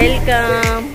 Welcome.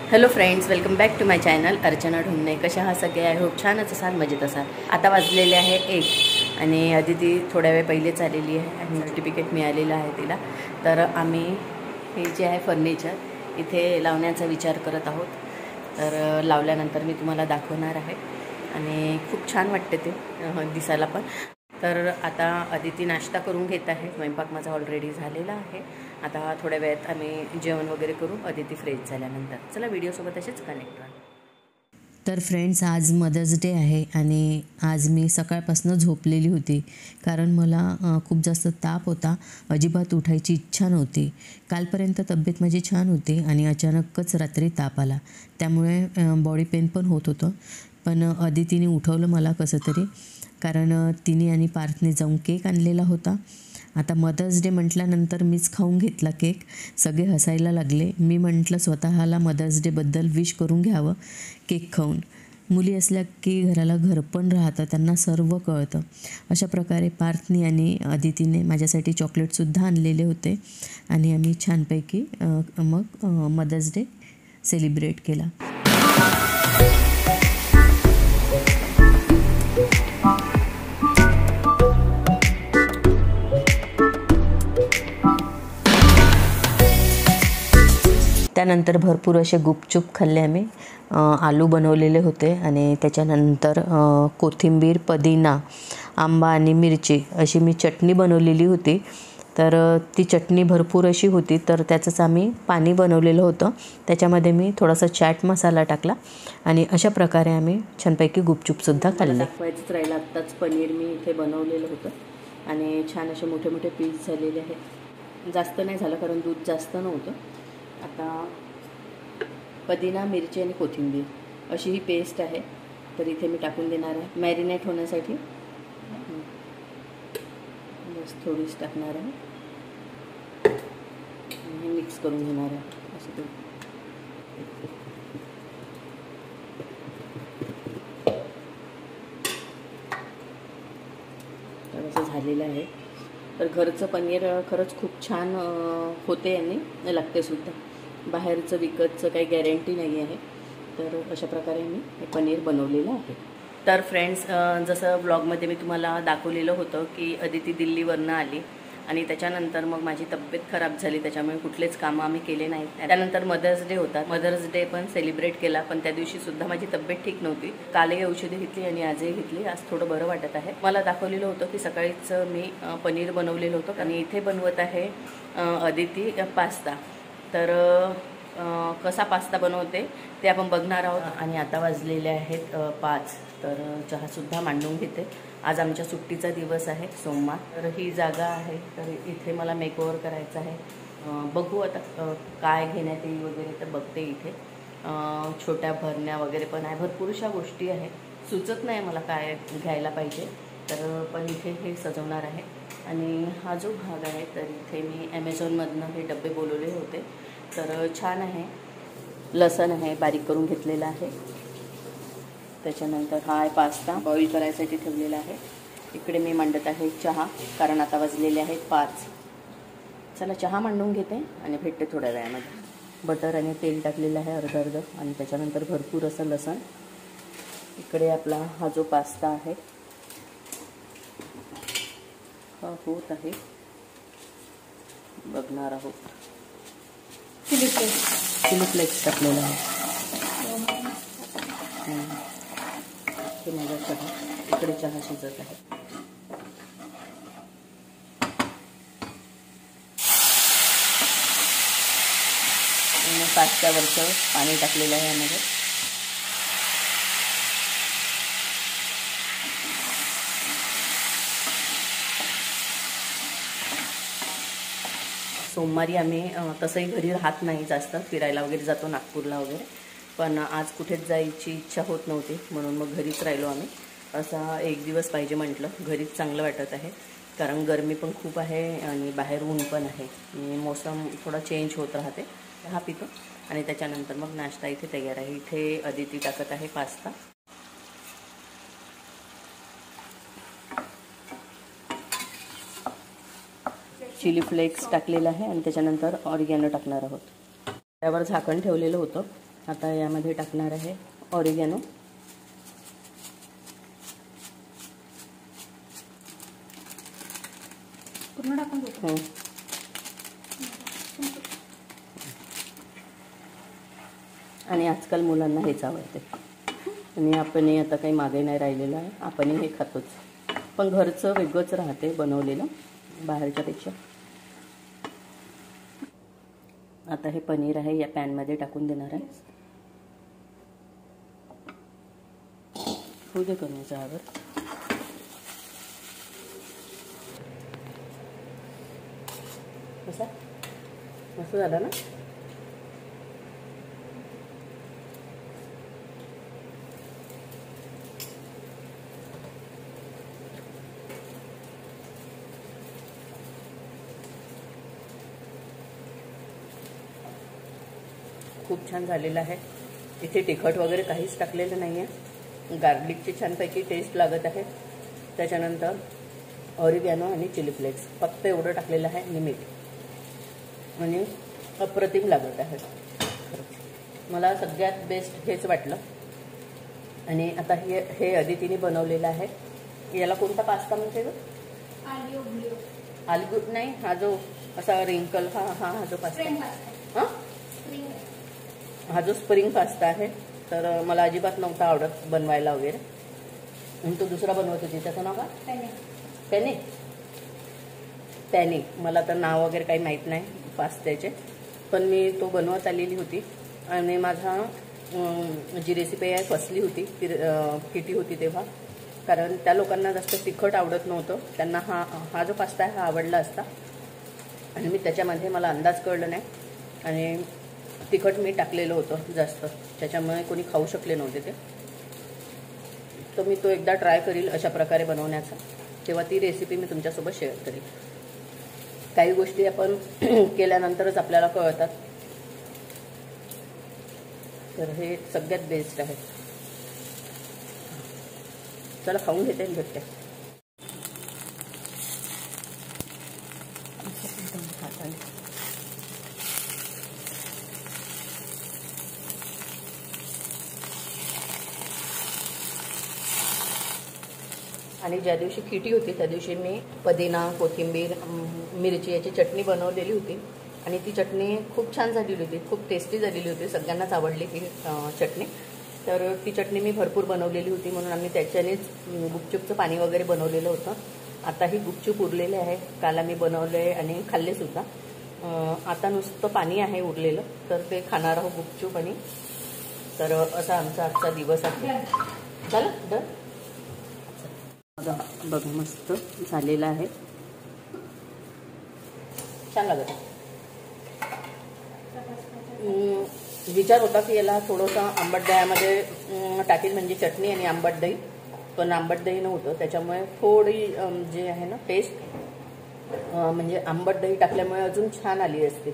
Hello friends, welcome back to my channel Archana Dhungane. कशा आहात सगळे? आय होप छानच असाल, मजेत असाल। आता वाजलेले आहे 1 आणि अदिती थोड्या वेळ पहिलेच आलेली आहे आणि सर्टिफिकेट मिळालेलं आहे तिला। तर आम्ही हे जे आहे फर्निचर इथे लावण्याचा विचार करत आहोत। तर लावल्यानंतर मी तुम्हाला दाखवणार आहे आणि खूप छान वाटते ते दिसायला पण। तर आता अदिती नाश्ता करून घेत आहे। स्वयंपाक माझा ऑलरेडी झालेला आहे। आता थोड्या वेळात आम्ही जेवण वगैरे करू अदिती फ्रेश झाल्यानंतर। चला व्हिडिओसोबत असेच कनेक्ट राहा। तर फ्रेंड्स, आज मदर्स डे आहे आणि आज मी सकाळपासून झोपलेली होती कारण मला खूप जास्त ताप होता। अजिबात उठायची इच्छा नव्हती। कालपर्यंत तब्येत माझी छान होती आणि अचानकच रात्री ताप आला, त्यामुळे बॉडी पेन पण होत होतं। पण अदितीने उठवलं मला कसं तरी, कारण तिने आणि पार्थने जाऊन केक आणलेला होता। आता मदर्स डे म्हटल्यानंतर मीच खाऊन घेतला केक। सगळे हसायला लागले। मी म्हटलं स्वतःला मदर्स डेबद्दल विश करून घ्यावं केक खाऊन। मुली असल्या की घराला घर पण राहतं, त्यांना सर्व कळतं। अशा प्रकारे पार्थनी आणि अदितीने माझ्यासाठी चॉकलेटसुद्धा आणलेले होते आणि आम्ही छानपैकी मग मदर्स डे सेलिब्रेट केला। त्यानंतर भरपूर असे गुपचूप खाल्ले आम्ही। आलू बनवलेले होते आणि त्याच्यानंतर कोथिंबीर, पुदिना, आंबा आणि मिरची अशी मी चटणी बनवलेली होती। तर ती चटणी भरपूर अशी होती, तर त्याचंच आम्ही पाणी बनवलेलं होतं। त्याच्यामध्ये मी थोडासा चाट मसाला टाकला आणि अशा प्रकारे आम्ही छानपैकी गुपचूपसुद्धा खाल्ले। दाखवायचंच राहिलं, आत्ताच पनीर मी इथे बनवलेलं होतं आणि छान असे मोठे मोठे पीस झालेले आहेत। जास्त नाही झालं कारण दूध जास्त नव्हतं। आता पुदिना, मिरची आणि कोथिंबीर अशी ही पेस्ट आहे, तर इथे मी टाकून देणार आहे मॅरिनेट होण्यासाठी। बस थोडीच टाकणार आहे आणि मिक्स करून घेणार आहे असं ते। तर असं झालेलं आहे। तर घरचं पनीर खरंच खूप छान होते आणि लागते सुद्धा। बाहेरचं विकतचं काही गॅरंटी नाही आहे। तर अशा प्रकारे मी हे पनीर बनवलेलं आहे। तर फ्रेंड्स, जसं ब्लॉगमध्ये मी तुम्हाला दाखवलेलं होतं की अदिती दिल्लीवरनं आली आणि त्याच्यानंतर मग माझी तब्येत खराब झाली, त्याच्यामुळे कुठलेच कामं आम्ही केले नाहीत। त्यानंतर मदर्स डे होता, मदर्स डे पण सेलिब्रेट केला, पण त्या दिवशीसुद्धा माझी तब्येत ठीक नव्हती। कालही औषधी घेतली आणि आजही घेतली। आज थोडं बरं वाटत आहे। मला दाखवलेलं होतं की सकाळीच मी पनीर बनवलेलं होतं आणि इथे बनवत आहे अदिती पास्ता। तर कसा पास्ता बनवते ते आपण बघणार आहोत। आणि आता वाजलेले आहेत 5, तर चहासुद्धा मांडून घेते। आज आमच्या सुट्टीचा दिवस आहे, सोमवार। तर ही जागा आहे, तर इथे मला मेकओव्हर करायचं आहे। बघू आता काय घेण्यात येईल वगैरे, तर बघते इथे छोट्या भरण्या वगैरे पण आहे, भरपूरशा गोष्टी आहेत। सुचत नाही मला काय घ्यायला पाहिजे, तर पण इथे हे सजवणार आहे। आणि हा जो भाग आहे, तर इथे मी ॲमेझॉनमधनं हे डबे बोलवले होते, तर छान आहे। लसण आहे, बारीक करून घेतलेला आहे। त्याच्यानंतर हा आहे पास्ता, बॉईल करायसाठी ठेवलेला आहे। इकडे मी मांडत आहे चहा, कारण आता वाजलेले आहेत 5। चला चहा मांडून घेते आणि भेटते थोड्या वेळामध्ये। बटर आणि तेल टाकलेलं आहे अर्ध आणि त्याच्यानंतर भरपूर असं लसण। इकडे आपला हा जो पास्ता आहे हा होत आहे, बघणार आहोत। चिली फ्लेक्स टाकलेला आहे। हे माझा चहा, इकडे चहा शिजत आहे। पास्त्यावरचं पाणी टाकलेलं आहे यामध्ये। सोमवारी आम्ही तसंही घरी राहत नाही, जास्त फिरायला वगैरे जातो नागपूरला वगैरे, पण आज कुठेच जायची इच्छा होत नव्हती, म्हणून मग घरीच राहिलो आम्ही। असा एक दिवस पाहिजे म्हटलं, घरीच चांगलं वाटत आहे, कारण गरमी पण खूप आहे आणि बाहेर ऊन पण आहे आणि मोसम थोडा चेंज होत राहते, चहा पितो आणि त्याच्यानंतर मग नाश्ता इथे तयार आहे. इथे अदिती टाकत आहे पास्ता. चिली फ्लेक्स टाकलेला आहे आणि त्याच्यानंतर ऑरिगॅनो टाकणार आहोत. त्यावर झाकण ठेवलेलं होतं. आता यामध्ये टाकणार आहे ऑरिगॅनो. पूर्ण टाकून देतो. आणि आजकाल मुलांना हेच आवडते आणि आपणही आता काही मागे नाही राहिलेलं आहे. आपणही हे खातोच, पण घरचं वेगळंच राहते बनवलेलं बाहेरच्यापेक्षा. आता हे पनीर आहे या पॅनमध्ये टाकून देणार आहे. होऊ दे कमी चहावर. कसा मस्त झाला ना. खूप छान झालेलं आहे. इथे तिखट वगैरे काहीच टाकलेलं नाही आहे. गार्लिकची छानपैकी टेस्ट लागत आहे. त्याच्यानंतर ऑरिगॅनो आणि चिली फ्लेक्स फक्त एवढं टाकलेलं आहे आणि मीठ आणि अप्रतिम लागत आहे. मला सगळ्यात बेस्ट हेच वाटलं. आणि आता हे अदितीने बनवलेलं आहे. याला कोणता पास्ता म्हणते ग? आलू नाही, हा जो असा रिंकल हा जो पास्ता हां हा जो स्प्रिंग पास्ता आहे. तर मला अजिबात नव्हता आवडत बनवायला वगैरे. आणि तो दुसरा बनवत होती त्याचं नाव काय? पेने. पेने. मला तर नाव वगैरे काही माहीत नाही पास्त्याचे, पण मी तो बनवत आलेली होती. आणि माझा जी रेसिपी आहे फसली होती ती किटी होती तेव्हा, कारण त्या लोकांना जास्त तिखट आवडत नव्हतं. त्यांना हा जो पास्ता आहे हा आवडला असता आणि मी त्याच्यामध्ये मला अंदाज कळलं नाही आणि तिखट मी टाकलेलं होतं जास्त, त्याच्यामुळे कोणी खाऊ शकले नव्हते ते. तर मी तो एकदा ट्राय करील अशा प्रकारे बनवण्याचा, तेव्हा ती रेसिपी मी तुमच्यासोबत शेअर करेल. काही गोष्टी आपण केल्यानंतरच आपल्याला कळतात. तर हे सगळ्यात बेस्ट आहे. चला खाऊन घेते आणि भेटते. आणि ज्या दिवशी किटी होती त्या दिवशी मी पुदिना, कोथिंबीर, मिरची याची चटणी बनवलेली होती आणि ती चटणी खूप छान झालेली होती. खूप टेस्टी झालेली होती. सगळ्यांनाच आवडली ती चटणी. तर ती चटणी मी भरपूर बनवलेली होती म्हणून आम्ही त्याच्यानेच गुपचूपचं पाणी वगैरे बनवलेलं होतं. आता ही गुपचूप उरलेले आहे. काल आम्ही बनवले आणि खाल्लेसुद्धा. आता नुसतं पाणी आहे उरलेलं, तर ते खाणार आहोत गुपचूप. आणि तर असा आमचा आजचा दिवस आहे. चला डन. बघा मस्त झालेलं आहे. छान लागत. विचार होता की याला थोडंसं आंबट दह्यामध्ये टाकील, म्हणजे चटणी आणि आंबट दही, पण आंबट दही नव्हतं. त्याच्यामुळे थोडी जे आहे ना टेस्ट, म्हणजे आंबट दही टाकल्यामुळे अजून छान आली असते.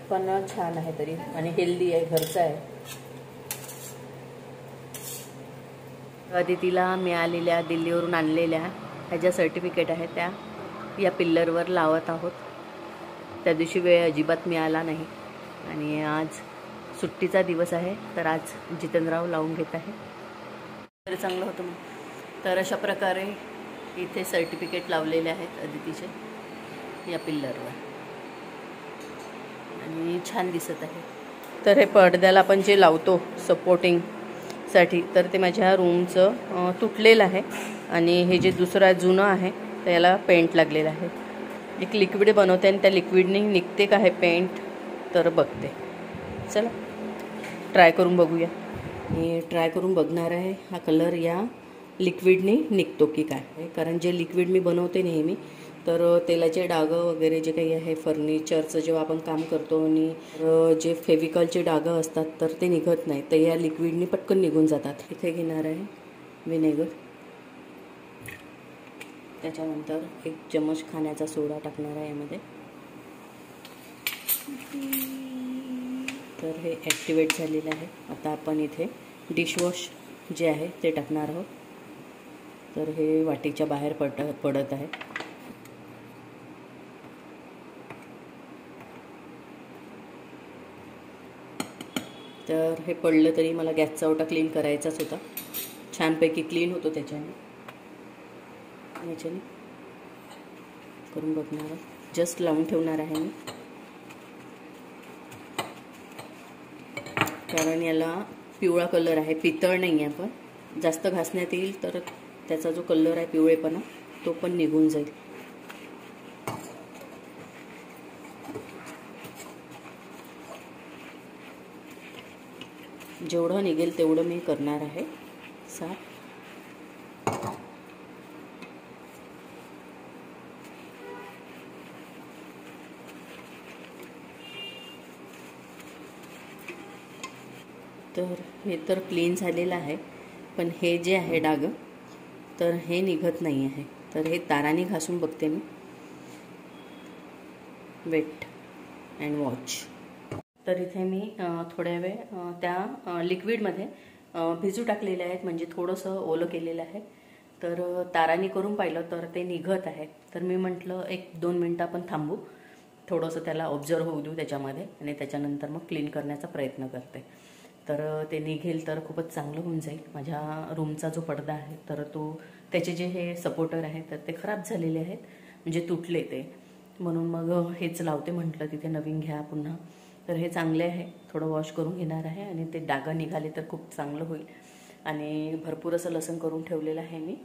पण छान आहे तरी आणि हेल्दी आहे, घरचं आहे. अदितीला मिळालेल्या दिल्लीवरून आणलेल्या ह्या ज्या सर्टिफिकेट आहेत त्या या पिल्लरवर लावत आहोत. त्या दिवशी वेळ अजिबात मिळाला नाही आणि आज सुट्टीचा दिवस आहे, तर आज जितेंद्रराव लावून घेत आहे. तरी चांगलं होतं मग. तर अशा प्रकारे इथे सर्टिफिकेट लावलेले आहेत अदितीचे या पिल्लरवर आणि छान दिसत आहे. तर हे पडद्याला आपण जे लावतो सपोर्टिंगसाठी, तर ते माझ्या रूमचं तुटलेलं आहे आणि हे जे दुसरा जुनं आहे त्याला पेंट लागलेलं आहे. एक लिक्विड बनवते आणि त्या लिक्विडने निघते का हे पेंट, तर बघते. चला ट्राय करून बघूया. मी ट्राय करून बघणार आहे हा कलर या लिक्विडने निघतो की काय. कारण जे लिक्विड मी बनवते नेहमी, तर तेलाचे डागं वगैरे जे काही आहे फर्निचरचं जेव्हा आपण काम करतो आणि जे फेविकॉलचे डागं असतात तर ते निघत नाही, तर या लिक्विडने पटकन निघून जातात. इथे घेणार आहे व्हिनेगर, त्याच्यानंतर 1 चमच खाण्याचा सोडा टाकणार आहे यामध्ये. तर हे ॲक्टिवेट झालेलं आहे. आता आपण इथे डिशवॉश जे आहे ते टाकणार आहोत. तर हे वाटीच्या बाहेर पडत आहे. तर हे पडलं तरी मला गॅसचा ओटा क्लीन करायचाच होता. छानपैकी क्लीन होतो त्याच्याने करून बघणार आहे. जस्ट लावून ठेवणार आहे मी, कारण याला पिवळा कलर आहे, पितळ नाही आहे. पण जास्त घासण्यात येईल तर त्याचा जो कलर आहे पिवळेपणा तो पण निघून जाईल. जेवढं निघेल तेवढं मी करणार आहे साफ. तर हे तर क्लीन झालेलं आहे, पण हे जे आहे डाग तर हे निघत नाही आहे. तर हे ताराने घासून बघते मी. Weight and watch. तर इथे मी थोड्या वेळ त्या लिक्विडमध्ये भिजू टाकलेले आहेत, म्हणजे थोडंसं ओलं केलेलं आहे. तर ताराने करून पाहिलं तर ते निघत आहे. तर मी म्हटलं 1-2 मिनटं आपण थांबू, थोडंसं त्याला ऑब्झर्व होऊ देऊ त्याच्यामध्ये, आणि त्याच्यानंतर मग क्लीन करण्याचा प्रयत्न करते. तर ते निघेल तर खूपच चांगलं होऊन जाईल. माझ्या रूमचा जो पडदा आहे तर तो त्याचे जे हे सपोर्टर आहे तर ते खराब झालेले आहेत, म्हणजे तुटले ते, म्हणून मग हेच लावते. म्हटलं तिथे नवीन घ्या पुन्हा. तर हे चांगले आहे, थोडं वॉश करून घेणार आहे आणि ते डाग निघाले तर खूप चांगलं होईल. आणि भरपूर असं लसण करून ठेवलेलं आहे मी,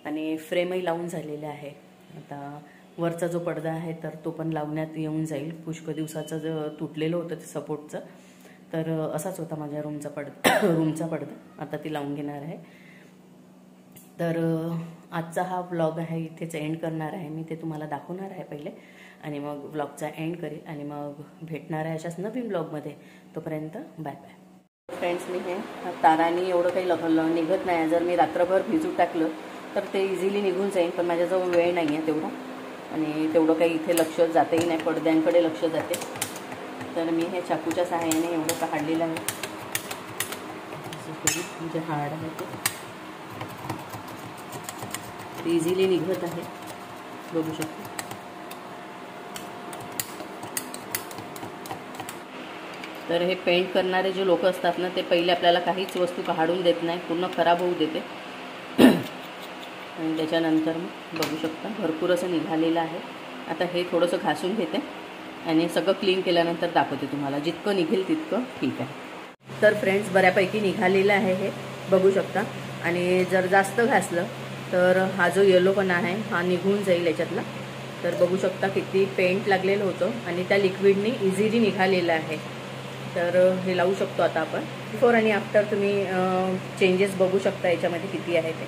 आणि फ्रेमही लावून झालेले आहे. आता वरचा जो पडदा आहे तर तो पण लावण्यात येऊन जाईल. पुष्कळ दिवसाचं जो तुटलेलं होतं ते सपोर्टचं, तर असाच होता माझ्या रूमचा पडदा. आता ती लावून घेणार आहे. तर आजचा हा व्लॉग आहे इथेच एंड करणार आहे मी. ते तुम्हाला दाखवणार आहे पहिले, आणि मग व्लॉगचा एंड करेल, आणि मग भेटणार आहे अशाच नवीन व्लॉगमध्ये. तोपर्यंत बाय बाय. फ्रेंड्स, मी हे तारांनी एवढं काही निघत नाही. जर मी रात्रभर भिजू टाकलं तर ते इझिली निघून जाईल, पण माझ्याजवळ वेळ नाही आहे तेवढा, आणि तेवढं काही इथे लक्ष जातही नाही, पडद्यांकडे लक्ष जाते. तर मी हे चाकूच्या सहाय्याने एवढं काढलेलं आहे, म्हणजे हार्ड आहे ते इझिली निघत आहे, बघू शकतो. तर हे पेंट करणारे जे लोक असतात ना, ते पहिले आपल्याला काहीच वस्तू काढून देत नाही, पूर्ण खराब होऊ देते. आणि त्याच्यानंतर मग बघू शकता भरपूर असं निघालेलं आहे. आता हे थोडंसं घासून घेते आणि सगळं क्लीन केल्यानंतर दाखवते तुम्हाला. जितकं निघेल तितकं ठीक आहे. तर फ्रेंड्स, बऱ्यापैकी निघालेलं आहे हे, बघू शकता. आणि जर जास्त घासलं तर हा जो येलोपणा आहे हा निघून जाईल याच्यातला. तर बघू शकता किती पेंट लागलेलं होतं आणि त्या लिक्विडने इझिली निघालेलं आहे. तर हे लावू शकतो आता आपण. बिफोर आणि आफ्टर तुम्ही चेंजेस बघू शकता याच्यामध्ये किती आहे ते.